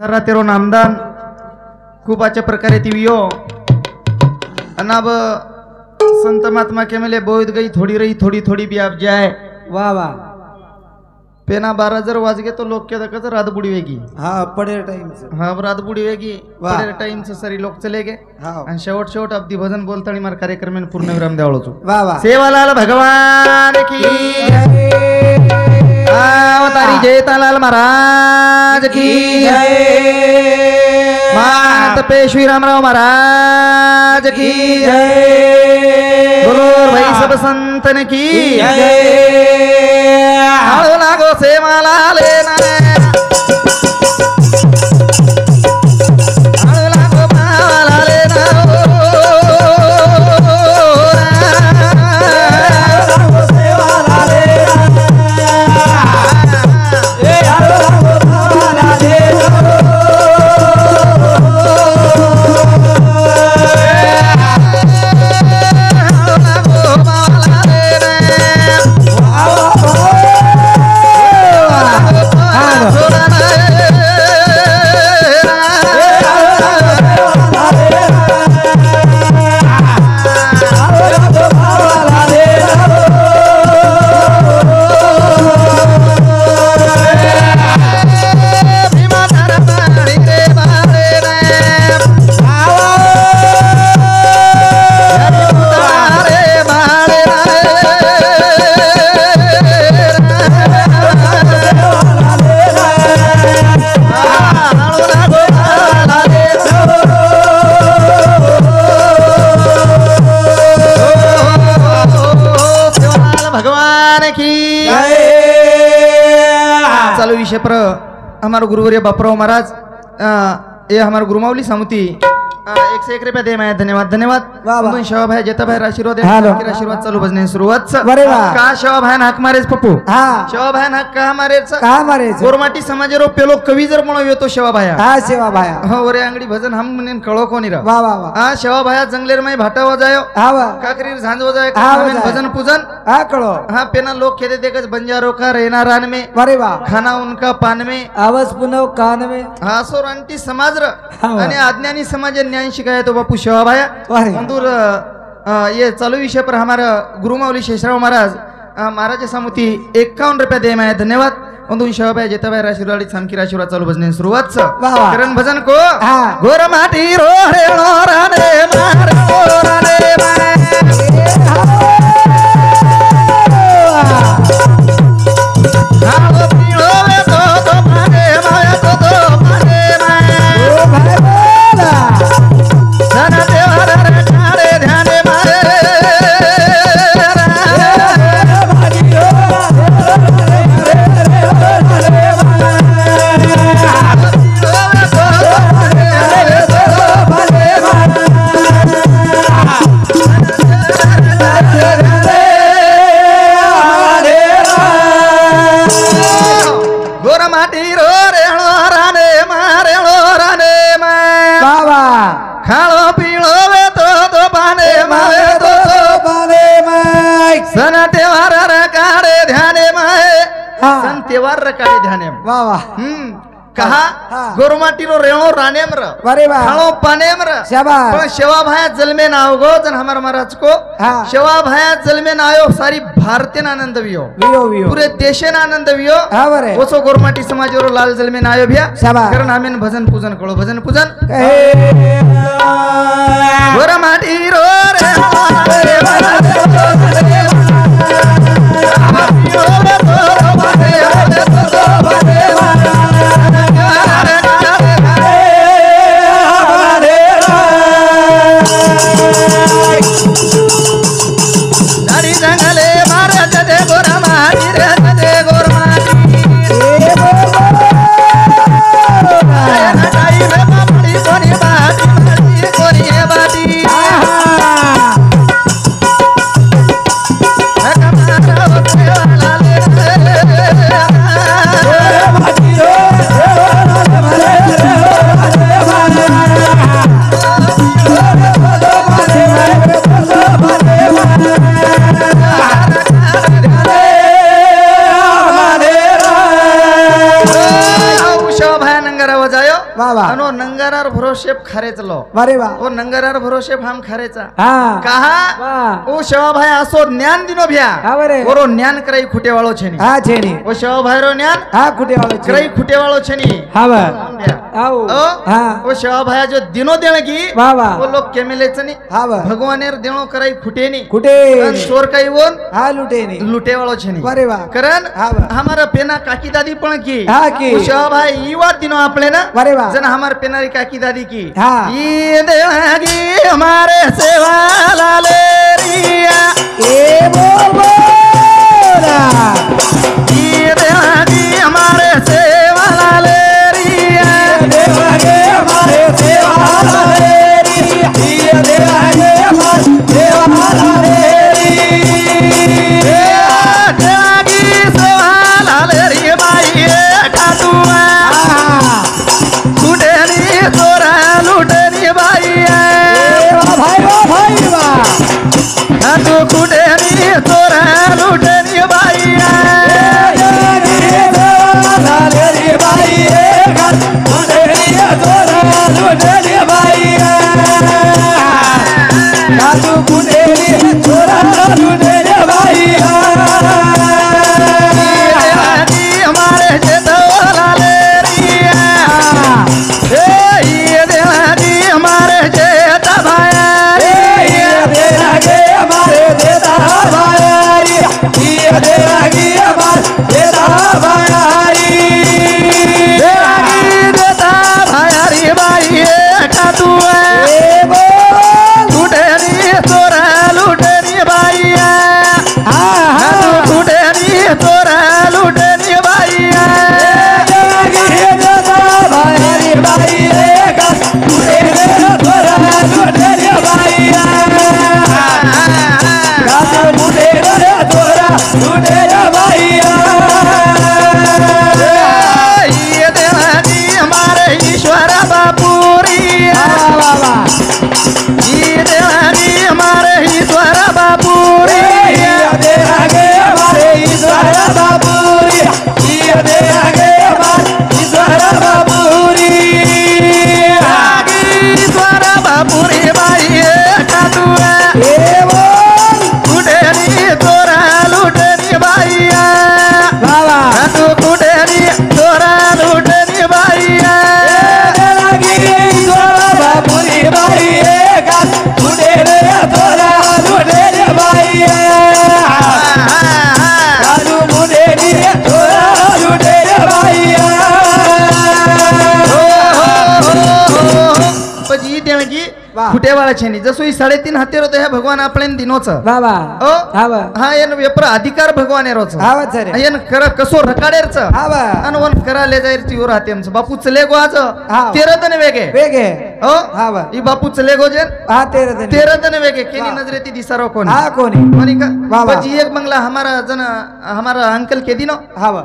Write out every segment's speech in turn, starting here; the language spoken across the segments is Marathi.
तेरो नामदान खूप अच्छे प्रकारे तिवियो अनाब संत महात्मा के मेले बोध गई थोड़ी रही थोड़ी थोड़ी भी आप जाए वाह वाह पेना 12 जर वाज गए तो लोग क्या देखा रात बुड़ी वेगी हाँ पडे टाइम से हाँ रात बुड़ी वेगी वाह. पडे टाइम से सरी लोग चले गए हाँ आणि शेवट शेवट अब्दी भजन बोलता आणि मार कार्यक्रम में पूर्ण विराम द्यावळो वाह वाह सेवालाल भगवान की अवतारी जयतालाल महाराज की मात पेशवी रामराव महाराज की बोलो भाई सब संतन की आळो लागो सेवाला लेना आळो लागो मावाला लेना चालू विषय पर हमारा गुरुवर्य बापराव महाराज ये हमारा गुरुमावली समिति 101 रुपया दे मैं धन्यवाद धन्यवाद तुम शवा भाई जेता भाई आशीर्वाद आशीर्वाद चालू भजने सुरुवात का शवा भाई हक मारेच पप्पू शवा भाई हक का मारेच गोरमाटी समाज रो पेलो कवी जर म्हणो येतो शवा भाया सेवा भाया हो रे अंगडी भजन हम ने कळो कोणी रा वाह वाह वाह हा शवा भाया जंगलेर मै भाटा वजायो काकरीर झांज वजायो भजन पूजन हाँ कळो हाँ पेना लोग खेदे देखज बंजारो का रहना रान में अरे वाह खाना उनका पान में आवाज पुनव कान में हाँ सो रानटी समाज र आणि अज्ञानी समाज न्याय शिकाय तो बापू शवा भाया मंदूर ये चालू विषय पर हमारा गुरुमावली शेषराव महाराज महाराज समिति 51 रुपया दे मैं धन्यवाद मंदूर शवा भाई जेता भाई आशीर्वाद सामकी आशीर्वाद चालू भजने सुरुवात करण भजन को गोर माटी रो रे नो राने मारे रो राने मारे त्योहार रकाड़े ध्याने वाह वाह कहा गोरमाटी रो रेणो रानेम र अरे वाह खालो पानेम र शाबाश पण शेवा भाया जलमे ना गो जन हमार महाराज को शेवा भाया जलमे ना आयो सारी भारतीय आनंद वियो पूरे देशे ना आनंद वियो ओसो गोरमाटी समाज रो लाल जलमे ना आयो भैया कारण आमेन भजन पूजन करो भजन पूजन गोरमाटी रो बाबा आणि नंगारार भरोशेप खारेचलो अरे वा ओ नंगारार भरोशेप हम खारेचा हा कहा वा ओ शेवाभाई असो ज्ञान दिनो भ्या हा बरे ओरो ज्ञान कराई खुटे वाळो छेनी हा छेनी ओ शेवाभाई रो ज्ञान हा कुठे वाळो कराई खुटे वाळो छेनी हा वा भ्या. आओ ओ हा ओ शेवाभाई जो दिनो देणगी वा वा ओ लोक केमेलेच नी हा वा भगवानेर देणो कराई खुटे नी कुठे आणि चोर काही वोन हा लुटेनी लुटे वाळो छेनी अरे वा करण हा वा हमारा पेना काकी दादी पण की हा की ओ शेवाभाई ई वात दिनो आपले ना अरे वा जन हमार पेनारी काकी दादी की हा ई देणगी हमारे सेवा लाले रिया ए बोला ई देणगी हमारे सेवा लाले रिया देवागे हमारे सेवा रे ये देवागे हमारे सेवा रे देणगी सेवा लाले रे बाई ठाटुआ लुटेनी चोरा लुटेनी बाई भाई वा ठाटू कुटेनी चोरा लुटेनी बाई हमारे जेठवाला ले रिया ये देवाजी हमारे जेठा भाया देता भाया रे बाई ठाटुआ लुटेनी चोरा लुटेनी बाई लुटेनी चोरा लुटेनी बाई ये देवाजी हमारे ईश्वर बापूरी ये देवाजी हमारे ईश्वर बापूरी ईश्वर बापूरी बाई ठाटुआ कुटेनी चोरा लुटेनी बाई ठाटू कुटेनी चोरा लुटेनी बाई પછી દેણગી વાહ. ફૂટેવાળા છે ની જસુ ઈ 3.5 હતેરો તો હે ભગવાન આપણે દિનો છે बाबा ओ हा वा હા એનો વેપર અધિકાર ભગવાન એરો છે हा वा सर એન કર કસો રકાડેર છે हा वा અને વન કરા લે જાય તી ઓર હાતેમ છે બાપુ ચલે ગો આજ હા. તેરે તને વેગે वेगे ओ हा वा ઈ બાપુ ચલે ગો જે हा तेरे तेरे तने वेगे केनी वाह. नजरेती दिसारो कोण हा कोणी कोणी का वाह, वाह. પછી એક બંગલા हमारा जन हमारा अंकल के दिनो हा वा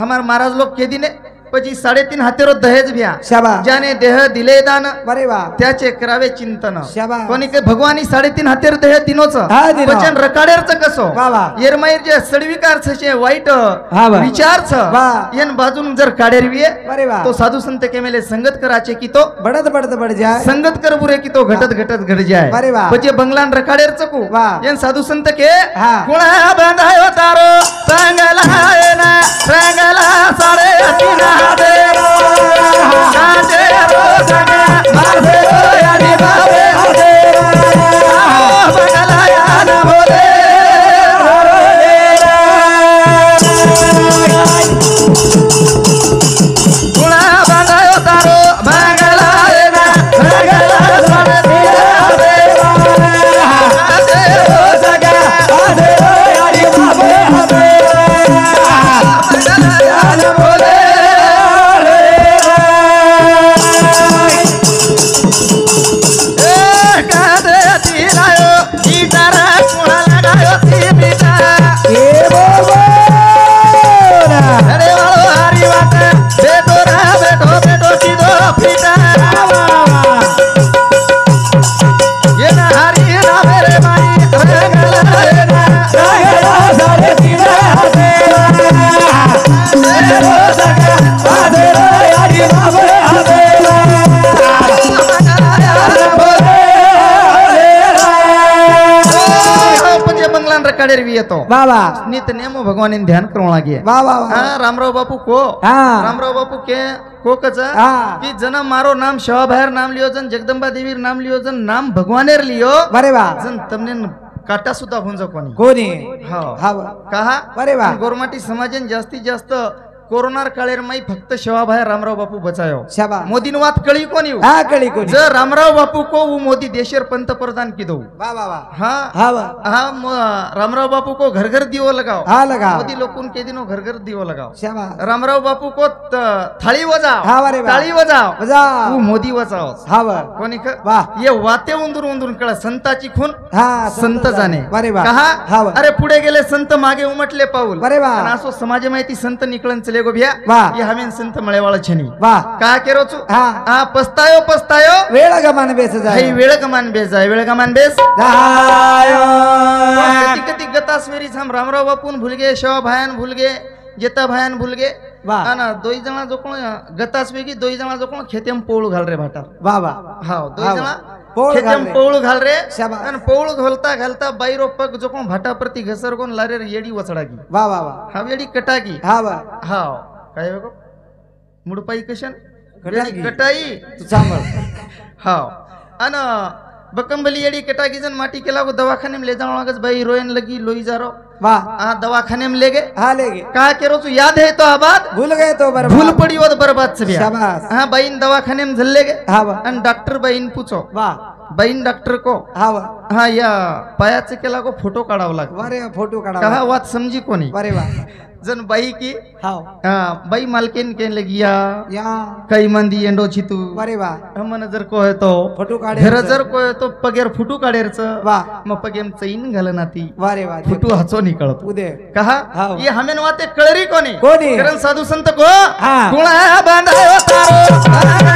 हमारा महाराज लोग के दिने પછી 3.5 हतेरो दहेज भ्या शाबा ज्याने देह दिले दान अरे वा त्याचे करावे चिंतन शाबा कोणी के भगवानी 3.5 हतेर देह दिनोच हा, दिनो. वचन रकाडेरच कसो वा वा येरमाईर जे सडविकार छे वाईट हा वा. विचार छ वा. येन बाजून जर काढेरवीये अरे वा तो साधू संत केमेले संगत कराचे की तो बडत बडत बड जाय संगत कर बुरे की तो घटत घटत घड जाय अरे वा. પછી બંગલાન રખાડેર ચકુ वा. એન સાધુ સંત કે હા. કુણા બંધાયો તારો સંગલા એના રંગલા સાડે અતીના દેરો કાજે રો સંગા માસે યાની બાબે હદેરા બંગલા યાન બોલે કુણા બંધાયો તારો બંગલા એના રંગલા સાડે काढेर भी येतो बाबा नित नेमो भगवान ध्यान करू लागे बाबा हा रामराव बापू को हा रामराव बापू के को कच हा की जन मारो नाम शवाभायर नाम लियो जन जगदंबा देवीर नाम लियो जन नाम भगवानेर लियो बरे बा जन तमने काटा सुद्धा होऊन जा कोणी कोणी हो हा कहा बरे बा गोरमाटी समाजन जास्तीत जास्त कोरोनार काळेर माई फक्त शवाभायर रामराव बापू बचायो शाबा मोदीन वात कळी कोणी हा कळी कोणी जर रामराव बापू को वो मोदी देशेर पंतप्रधान की दो बा बा हाँ हा हाँ रामराव बापू को घर घर दियो लगाओ हा लगा मोदी लोगों के दिनों घर घर दियो लगाओ शाबा रामराव बापू को थाळी वजाओ हा बरे बा ताळी वजाओ बजा वो मोदी वजाओ हा कोणी वाह ये वाते उंदूर उंदूर कळ संताची खून हा संत जाणे बरे बा कहा हा अरे पुढे गेले संत मागे उमटले पाऊल बरे बा आणि असो समाज माहिती संत निकळन चले गो भ्या वाह ये हमें संत मळेवाळ छनी वाह का केरोचू हा हा पस्तायो वेळ गमान बेस हाई जाय वेळ गमान बेस जाय वेळ गमान बेस जाय कती कती गतासवेरी थांब रामराव बापून भूलगे शवा भायान भूलगे जेता भायान भूलगे वाह ना दोई जणा जो कोण गतासवेगी दोई जणा जो कोण खेतेम पोळू घाल रे भाटार बाबा हाव दोई हाव. जणा पोळ घाल खेतेम रे. पोळू घाल रे शाबास. आणि पोळू घालता घालता बाईरो पग जो कोण भाटा प्रति घसर कोण लारे रे येडी वचडागी वा वा वा हा येडी कटागी हा वा हाव काय बघ मुडपाई कशन कटागी. कटाई तू सांभाळ हाव अन बकंबली येडी कटागी जन माटी केला को दवाखाने में ले जाओ लागस भाई रोयन लगी लोई जा रो वाह हाँ दवाखाने में ले गए हा ले गए कहा के रोचू याद है तो आबाद भूल गए तो बर्बाद भूल पड़ी वो तो बर्बाद से भी शाबाश हाँ बहन दवाखाने में झल्ले गए हा वा आणि डॉक्टर बहन पूछो वाह बहन डॉक्टर को हा वा हाँ या पायाचे केला को फोटो काढावं लागतो वारे फोटो काढा कहा वात समजी कोणी वारे वा जन बाई की हाव बाई मालकीन के लगी या या काही मंदी एंडो छितू वारे वा मन जर को है तो फोटो काढे घर जर को है तो पगेर फुटू काढेरच वाह मग पगेम चैन घाल नाती वारे वा फुटू हचो निकळतो उदे कहा हाव. ये हमें वाते कळरी कोणी कोणी? कारण साधू संत को हा. कुळा बांधायो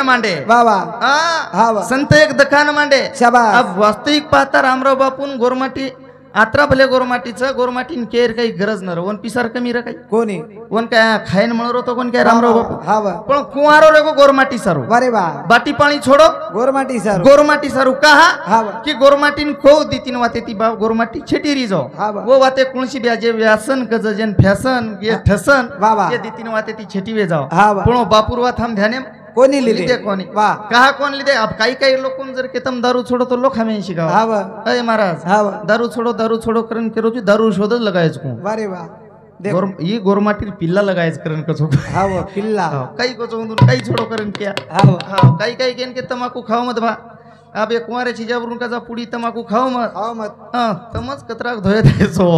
मांडे बाबा हाँ हा वा संत एक दखान मांडे शाबास अब वास्तविक पाहता रामराव बापून गोरमाटी आत्रा भले गोरमाटीचं गोरमाटीन केर काही गरज न वन पिसार कमी रे काही कोणी कोण काय खायन म्हणरो तो कोण काय रामराव बापू हा वा पण कुवारो रे गोरमाटी सारू वारे वा बाटी पाणी छोडो गोरमाटी सर गोरमाटी सारू कहा हा वा की गोरमाटीन खो दीतीन वाते ती बा गोरमाटी छेटी रिजो हा वा वो वाते कुणशी ब्याजे व्यासन कज जेन फॅसन ये ठसन वा वा ये दीतीन वाते ती छेटी वे जाओ हा वा पण बापूर वा थांब ध्याने कोणी लिदे लिहिले कोणी वा कहा कोण लिदे अब काही काही लोक जर केतम दारू छोडो तो लोक हमें शिकाव हा वा अय महाराज हा वा दारू छोडो करण केरो दारू शोधच लगायच को वारे वा देख ये गोरमाटीर पिल्ला लगायच करण कचो हा वा पिल्ला काही कचो उंदून काही छोडो करण क्या हा वा हा काही काही केन के तमाकू खाओ मत भा अब एक कुंवारे चिजावरून का पुडी तमाकू खाओ मत हा मत हाँ तमच कतराक धोये द्यायचो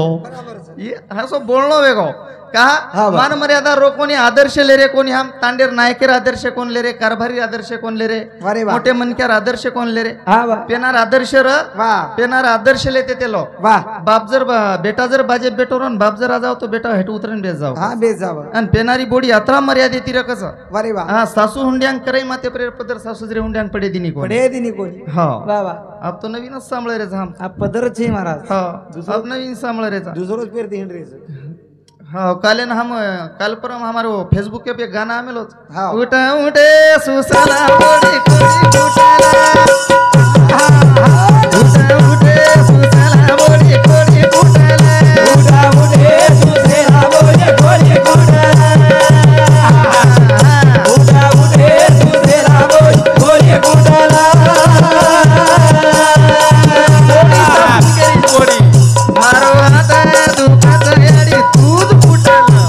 ये हसो बोलणो वेगो हा कहा बा. मान मर्यादा रो कोणी आदर्श ले रे कोणी हम तांडेर नायकेर आदर्श कोण ले रे कारभारी आदर्श कोण ले रे वारे वा मोठे मनक्यार आदर्श कोण ले रे हा वा पेनार आदर्श र वा पेनार आदर्श लेते ते लो वा बाप जर बेटा जर बाजे बेटो रन बाप जर जाओ तो बेटा हेट उतरन बेस जाओ हा बेस जाव आणि पेनारी बोडी यात्रा मर्यादे ती रकस वारे वा हा सासू हुंड्यांग करे माते परेर पदर सासूजरे हुंड्यांग पडे दिनी कोण पडे दिनी कोणी हा वा वा अब तो नवीनच सांभळे रे हम आ पदरच आहे महाराज हा अब नवीन सांभळे रे दुसरोच पेरते हिंड्रेस हाँ कालेन हम कल परम हमारो फेसबुक पे गाना आमेलो हाँ उठा उठे सुसला बोडी कोडी उठाला उठा उठे सुसला बोडी कोडी उठाला उठा उठे सुसला बोडी कोडी उठाला उठा उठे सुसला बोडी कोडी उठाला बोडी मारो हाता दुखात याडी दूध फुटला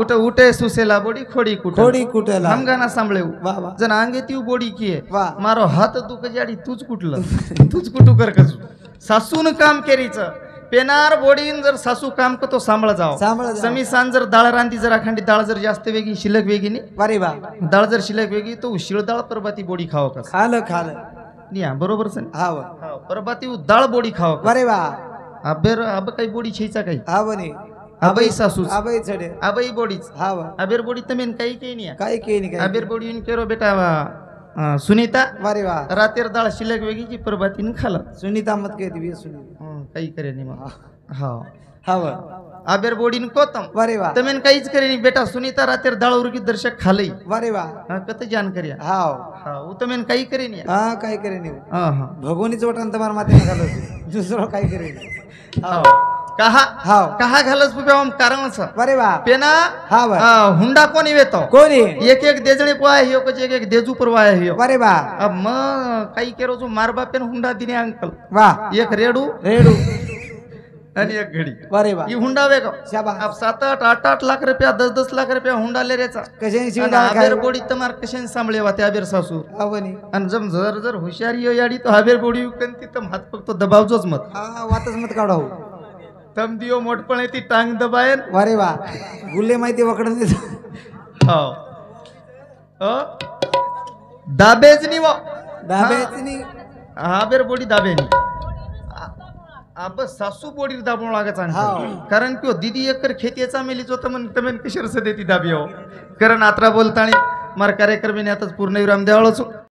उठ उठे सुसेला बोडी खोडी कुट खोडी कुटेला हम गाना सांभळे वाह, वाह. जन आंगे ती बोडी किए वाह. मारो हात दुख जाडी तूच कुठलं तूच कुटू कर कसू सासून काम केरीच पेनार बोडीन जर सासू काम करतो सांभाळ जाव सांभाळ जाव. समी सांज जर डाळ रांधी जर अखंडी डाळ जर जास्त वेगी शिल्लक वेगीनी वारे वा डाळ जर शिल्लक वेगी तो शिळ डाळ परबाती बोडी खाव कस खाल खाल निया बरोबर सण हाव परबाती डाळ बोडी खाव वारे वा अबेर अब काही बोडी छेचा काही हाव नी अबई सासू आबाई छडे अबई बोडीच हाव अबेर बोडी तमेन काही काही नाही काय केली काय अबेर बोडी इन केरो बेटा सुनीता वारे वा रातेर डाळ शिल्लक वेगीची परबातीने खाला सुनीता मत कहती भी सुनी काही करे नाही मग हा हाव अबेर बोडीन कोतम वारे वा तमेन काहीच करे नाही बेटा सुनीता रातेर डाळ उरकी दर्शक खालई वारे वा कत जानकारी हाव हा तमेन काही करे नाही हा काय करे नाही हा हा भगवनीच वटन तमार माते घालो दुसरं काय करे नाही हाव. कहा हाव कहा घालस पुप्याम कारण असं वारे वा पेना हाव हुंडा कोणी वेतो कोणी एक एक देजणे पोहा हियो कच एक एक देजू परवा हियो वारे वा अब मग काही केरो जो मारबा पेन हुंडा दिने अंकल वा एक रेडू रेडू आणि एक घडी वारे वा ही हुंडा वेगो शाबास अब 7-8 लाख रुपया 10-10 लाख रुपया हुंडा ले रेचा कशाने आणि शिवडा आबेर बोडी तमार कशाने सांभाळे वा त्या आबेर सासू आवनी आणि जम जर जर हुशारी यो याडी तो आबेर बोडी उकन ती तम हात फक्त दबावजोच मत हा वातच मत काढाव तम दियो मोठपणे ती टांग दबायन वारे वा गुल्ले माहिती वकडून देतो हो दाबेच नी वो डाब्याची आबेर बोडी दाबेनी अब सासू बोडी दाबवू लागत हाव. कारण की दीदी एकर खेतीचा मेलीच होतं म्हणून तमेन कशर देती दाबी हो कारण आत्रा बोलतानी मार कार्यक्रमी आताच पूर्ण विराम द्यावळच